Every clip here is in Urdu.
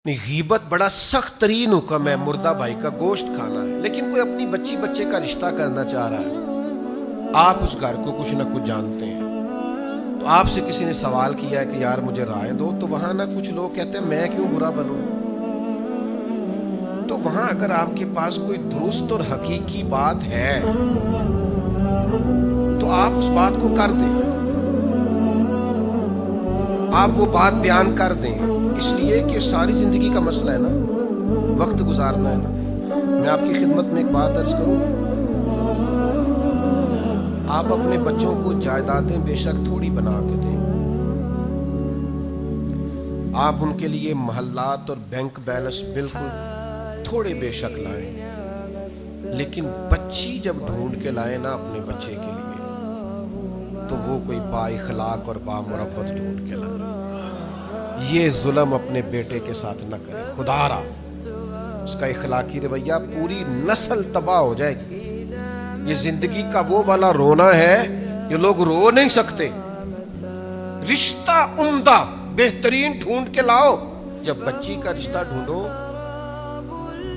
غیبت بڑا سخت ترین حکم ہے، مردہ بھائی کا گوشت کھانا ہے، لیکن کوئی اپنی بچے کا رشتہ کرنا چاہ رہا ہے، آپ اس گھر کو کچھ نہ کچھ جانتے ہیں، تو آپ سے کسی نے سوال کیا ہے کہ یار مجھے رائے دو، تو وہاں نہ کچھ لوگ کہتے ہیں میں کیوں برا بنوں، تو وہاں اگر آپ کے پاس کوئی درست اور حقیقی بات ہے تو آپ اس بات کو کر دیں، آپ وہ بات بیان کر دیں، اس لیے کہ ساری زندگی کا مسئلہ ہے نا، وقت گزارنا ہے نا۔ میں آپ کی خدمت میں ایک بات عرض کروں، آپ اپنے بچوں کو جائیدادیں بے شک تھوڑی بنا کے دیں، آپ ان کے لیے محلات اور بینک بیلنس بالکل تھوڑے بے شک لائیں، لیکن بچی جب ڈھونڈ کے لائیں نا اپنے بچے کے لیے تو وہ کوئی با اخلاق اور با مروت ڈھونڈ کے لائیں۔ یہ ظلم اپنے بیٹے کے ساتھ نہ کریں، خدا را اس کا اخلاقی رویہ پوری نسل تباہ ہو جائے گی۔ یہ زندگی کا وہ والا رونا ہے جو لوگ رو نہیں سکتے۔ رشتہ عمدہ بہترین ڈھونڈ کے لاؤ، جب بچی کا رشتہ ڈھونڈو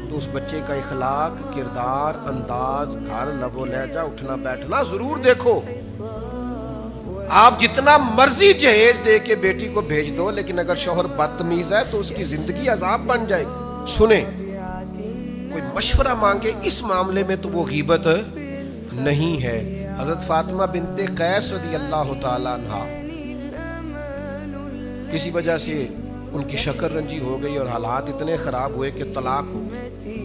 تو اس بچے کا اخلاق، کردار، انداز، گھر، لب و لہجہ، اٹھنا بیٹھنا ضرور دیکھو۔ آپ جتنا مرضی جہیز دے کے بیٹی کو بھیج دو، لیکن اگر شوہر بدتمیز ہے تو اس کی زندگی عذاب بن جائے گی۔ سنیں، کوئی مشورہ مانگے اس معاملے میں تو وہ غیبت نہیں ہے۔ حضرت فاطمہ بنت قیس رضی اللہ تعالیٰ عنہ کسی وجہ سے ان کی شکر رنجی ہو گئی اور حالات اتنے خراب ہوئے کہ طلاق ہو گئی۔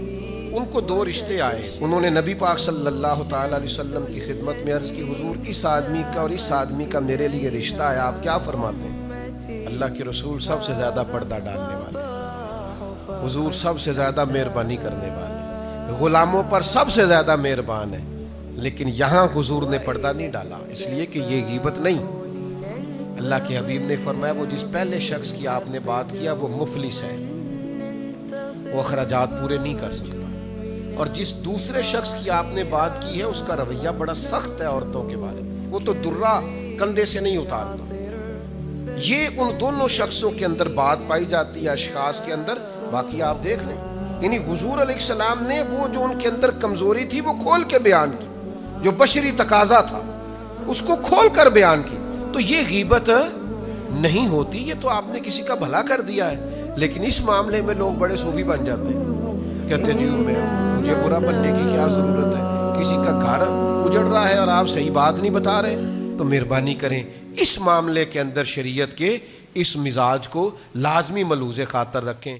ان کو دو رشتے آئے، انہوں نے نبی پاک صلی اللہ تعالیٰ علیہ وسلم کی خدمت میں عرض کی، حضور اس آدمی کا اور اس آدمی کا میرے لیے رشتہ ہے، آپ کیا فرماتے ہیں؟ اللہ کے رسول سب سے زیادہ پردہ ڈالنے والے، حضور سب سے زیادہ مہربانی کرنے والے، غلاموں پر سب سے زیادہ مہربان ہے، لیکن یہاں حضور نے پردہ نہیں ڈالا، اس لیے کہ یہ غیبت نہیں۔ اللہ کے حبیب نے فرمایا وہ جس پہلے شخص کی آپ نے بات کیا وہ مفلس ہے، وہ اخراجات پورے نہیں کر سکتا، اور جس دوسرے شخص کی آپ نے بات کی ہے اس کا رویہ بڑا سخت ہے عورتوں کے بارے میں، وہ تو درہ کندھے سے نہیں اتارتا۔ یہ ان دونوں شخصوں کے اندر بات پائی جاتی ہے، اشخاص کے اندر، باقی آپ دیکھ لیں۔ یعنی حضور علیہ السلام نے وہ جو ان کے اندر کمزوری تھی وہ کھول کے بیان کی، جو بشری تقاضا تھا اس کو کھول کر بیان کی، تو یہ غیبت نہیں ہوتی، یہ تو آپ نے کسی کا بھلا کر دیا ہے۔ لیکن اس معاملے میں لوگ بڑے صوفی بن جاتے ہیں، کہتے ہیں جی مجھے برا بننے کی کیا ضرورت ہے، کسی کا گھر اجڑ رہا ہے اور آپ صحیح بات نہیں بتا رہے، تو مہربانی کریں اس معاملے کے اندر شریعت کے اس مزاج کو لازمی ملحوظ خاطر رکھیں۔